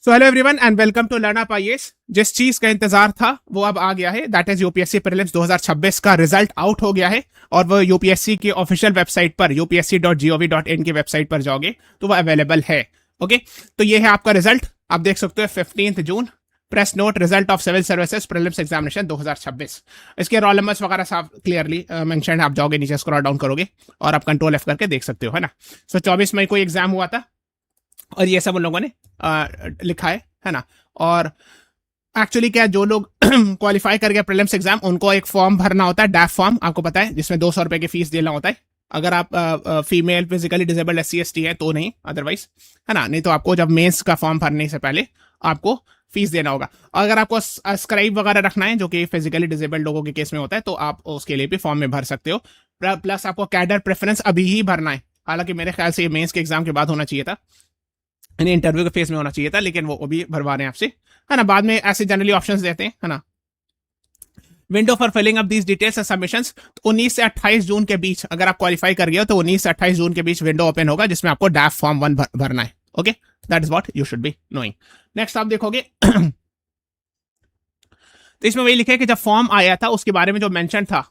So hello everyone and welcome to learn up IAS. जिस चीज का इंतजार था वो अब आ गया है, दैट इज यूपीएससी प्रीलिम्स 2026 का रिजल्ट आउट हो गया है और वो यूपीएससी की ऑफिशियल वेबसाइट पर upsc.gov.in की वेबसाइट पर जाओगे तो वो अवेलेबल है। ओके, तो ये है आपका रिजल्ट, आप देख सकते हो 15 जून। Press note, result of civil services prelims examination 2026। इसके रोल नंबर्स वगैरह सब क्लियरली मेंशन है, आप जाओगे नीचे स्क्रॉल डाउन करोगे और आप कंट्रोल एफ करके देख सकते हो, है ना। सो 24 मई को एग्जाम हुआ था और ये सब उन लोगों ने लिखा है ना। और एक्चुअली क्या, जो लोग क्वालिफाई कर गए प्रीलिम्स एग्जाम उनको एक फॉर्म भरना होता है, डैफ फॉर्म, आपको पता है, जिसमें 200 रुपए की फीस देना होता है। अगर आप फीमेल फिजिकली डिसेबल्ड SC/ST है तो नहीं, अदरवाइज, है ना। नहीं तो आपको जब मेंस का फॉर्म भरने से पहले आपको फीस देना होगा। अगर आपको स्क्राइब वगैरह रखना है जो कि फिजिकली डिसेबल्ड लोगों के केस में होता है तो आप उसके लिए भी फॉर्म में भर सकते हो। प्लस आपको कैडर प्रेफरेंस अभी ही भरना है, हालांकि मेरे ख्याल से ये मेंस के एग्जाम के बाद होना चाहिए था, इंटरव्यू के फेस में होना चाहिए था, लेकिन वो भी भरवा रहे हैं आपसे, है ना। बाद में ऐसे जनरली ऑप्शंस देते हैं, है ना। Window for filling up these details and submissions, 19 से 28 जून के बीच अगर आप क्वालिफाई कर गए हो तो 19 से 28 जून के बीच विंडो ओपन होगा जिसमें आपको डैफ फॉर्म 1 भरना है। Okay, that is what you should be knowing. Next आप देखोगे तो इसमें वही लिखा है कि जब फॉर्म आया था उसके बारे में जो मेंशन था,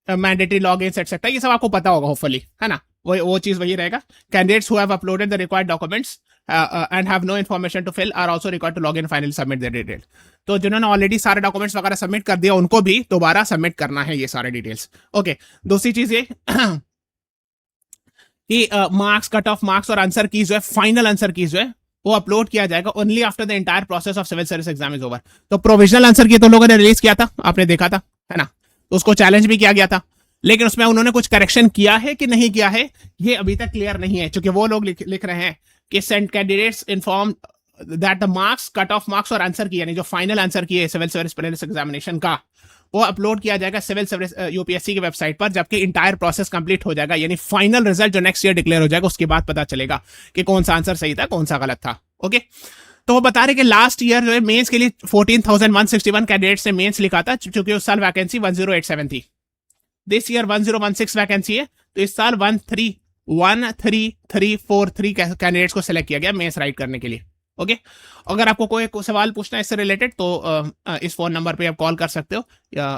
मैंडेटरी लॉगिन्स एटसेट्रा, ये सब आपको पता होगा होपफुली, है ना। वो चीज वही रहेगा। Candidates who have uploaded the required documents and have no information to fill are also required to log in finally submit the detail. तो जिन्होंने ऑलरेडी सारे डॉक्यूमेंट्स वगैरह सबमिट कर दिया उनको भी दोबारा सबमिट करना है ये सारे डिटेल्स। ओके, दूसरी चीज ये कि मार्क्स, कट ऑफ मार्क्स और आंसर की जो है, फाइनल आंसर की जो है वो अपलोड किया जाएगा only after the entire process of civil service exam is over. तो प्रोविजनल आंसर की तो लोगों ने रिलीज किया था, आपने देखा था, है ना। तो उसको चैलेंज भी किया गया था, लेकिन उसमें उन्होंने कुछ करेक्शन किया है कि नहीं किया है ये अभी तक क्लियर नहीं है, क्योंकि वो लोग लिख रहे हैं कि sent candidates inform that the marks, cut off marks और आंसर की, यानी जो फाइनल आंसर की है सिविल सर्विस प्रीलिम्स एग्जामिनेशन का, वो अपलोड किया जाएगा सिविल सर्विस यूपीएससी की वेबसाइट पर, जबकि इंटायर प्रोसेस कंप्लीट हो जाएगा, यानी फाइनल रिजल्ट जो नेक्स्ट ईयर डिक्लेयर हो जाएगा उसके बाद पता चलेगा कि कौन सा आंसर सही था कौन सा गलत था। ओके, तो वो बता रहे कि लास्ट ईयर जो है मेंस के लिए 14,161 कैंडिडेट्स ने मेंस लिखा था, क्योंकि उस साल वैकेंसी 1087 थी। दिस ईयर 1016 वैकेंसी है, तो इस साल 13343 कैंडिडेट्स को सिलेक्ट किया गया मेंस राइट करने के लिए। ओके, अगर आपको कोई सवाल पूछना है इससे रिलेटेड तो इस फोन नंबर पे आप कॉल कर सकते हो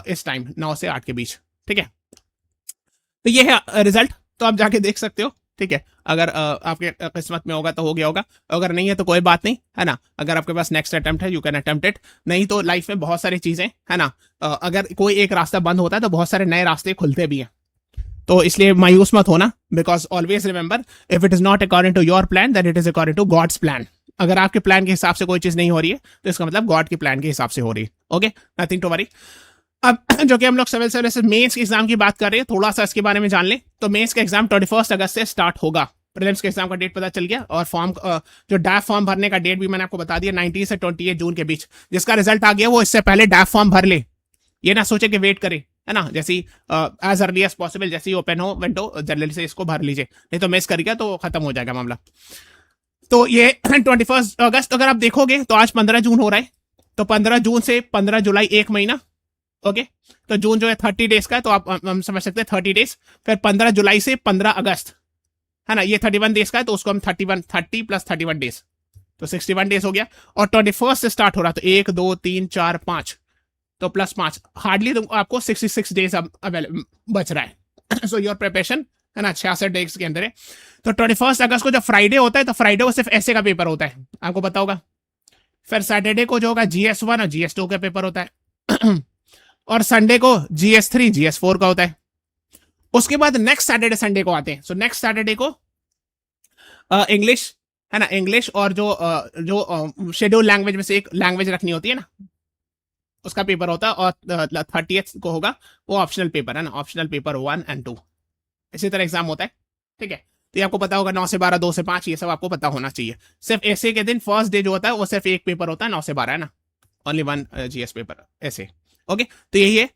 इस टाइम 9 से 8 के बीच, ठीक है। तो ये है रिजल्ट, तो आप जाके देख सकते हो, ठीक है। अगर आपके किस्मत में होगा तो हो गया होगा, अगर नहीं है तो कोई बात नहीं, है ना। अगर आपके पास नेक्स्ट अटेम्प्ट है यू कैन अटेम्प्ट इट, नहीं तो लाइफ में बहुत सारी चीजें, है ना। अगर कोई एक रास्ता बंद होता है तो बहुत सारे नए रास्ते खुलते भी हैं, तो इसलिए मायूस मत होना, because always remember if it is not according to your plan that it is according to God's plan. अगर आपके प्लान के हिसाब से कोई चीज नहीं हो रही है तो इसका मतलब गॉड के प्लान के हिसाब से हो रही है। Okay, nothing to worry. अब जो कि हम लोग सिविल सर्विसेज मेंस के एग्जाम की बात कर रहे हैं, थोड़ा सा इसके बारे में जान लें। तो मेंस का एग्जाम 21 अगस्त से स्टार्ट होगा। प्रीलिम्स के एग्जाम का डेट पता चल गया, और फॉर्म जो डैफ फॉर्म भरने का डेट भी मैंने आपको बता दिया, 19 से 28 जून के बीच। जिसका रिजल्ट आ गया वो इससे पहले डैफ फॉर्म भर ले, ये ना सोचे कि वेट करे, है ना। जैसे एज अर्ली एज पॉसिबल, जैसे ही ओपन हो विंडो जल्दी से इसको भर लीजिए, नहीं तो मिस कर गया तो खत्म हो जाएगा मामला। तो ये 21 अगस्त अगर आप देखोगे तो आज 15 जून हो रहा है, तो 15 जून से 15 जुलाई 1 महीना। ओके, तो जून जो है 30 डेज का है, तो आप हम समझ सकते हैं 30 डेज। फिर 15 जुलाई से 15 अगस्त, है ना, ये 31 डेज का है, तो उसको हम 30 प्लस 31 डेज, तो 61 डेज हो गया। और 21 से स्टार्ट हो रहा, तो 1 2 3 4 5, तो प्लस 5, हार्डली आपको 66 डेज बच रहा है। सो योर प्रिपरेशन, है ना, 66 डेज के अंदर है। तो 21 अगस्त को जब फ्राइडे होता है तो फ्राइडे को सिर्फ ऐसे का पेपर होता है, आपको पता होगा। फिर सैटरडे को जो होगा GS1 और GS2 का पेपर होता है और संडे को GS3 GS4 का होता है। उसके बाद नेक्स्ट सैटरडे संडे को आते हैं। सो नेक्स्ट सैटरडे को इंग्लिश, है ना, इंग्लिश और जो शेड्यूल लैंग्वेज में से एक लैंग्वेज रखनी होती है ना, उसका पेपर होता है। और 30th को होगा वो ऑप्शनल पेपर, है ना, ऑप्शनल पेपर 1 और 2, इसी तरह एग्जाम होता है, ठीक है। तो ये आपको पता होगा, 9 से 12, 2 से 5, ये सब आपको पता होना चाहिए। सिर्फ ऐसे के दिन फर्स्ट डे जो होता है वो सिर्फ एक पेपर होता है, 9 से 12, है ना, ओनली 1 GS पेपर ऐसे। ओके, तो यही है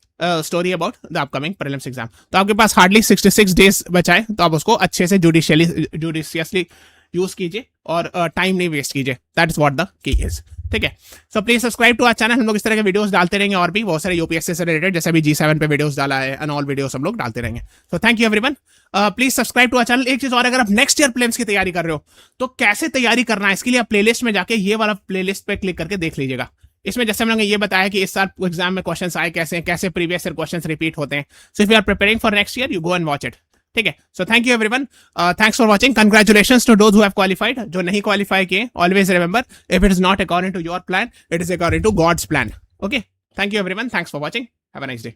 story about the upcoming prelims exam. तो आपके पास हार्डली 66 डेज बचा है, तो आप उसको अच्छे से जुडिशियसली यूज कीजिए और टाइम नहीं वेस्ट कीजिए, that is what the key is. ठीक है, so please subscribe to our channel, हम लोग इस तरह के वीडियोस डालते रहेंगे और भी बहुत सारे यूपीएससी से रिलेटेड, जैसे अभी G7 पे वीडियोस डाला है एंड ऑल वीडियोस हम लोग डालते रहेंगे। So thank you everyone, please subscribe to our channel. एक चीज और, अगर आप नेक्स्ट ईयर प्रीलिम्स की तैयारी कर रहे हो तो कैसे तैयारी करना है इसके लिए आप प्लेलिस्ट में जाके ये वाला प्लेलिस्ट पे क्लिक करके देख लीजिएगा। इसमें जैसे हम लोगों ने ये बताया कि इस साल एग्जाम में क्वेश्चंस आए कैसे, कैसे प्रीवियस ईयर क्वेश्चंस रिपीट होते हैं। So if you are preparing for next year, you go and watch it. ठीक है, so thank you everyone, thanks for watching, congratulations to those who have qualified. जो नहीं qualify किए, always remember, if it is not according to your plan, it is according to God's plan. Okay, thank you everyone, thanks for watching, have a nice day.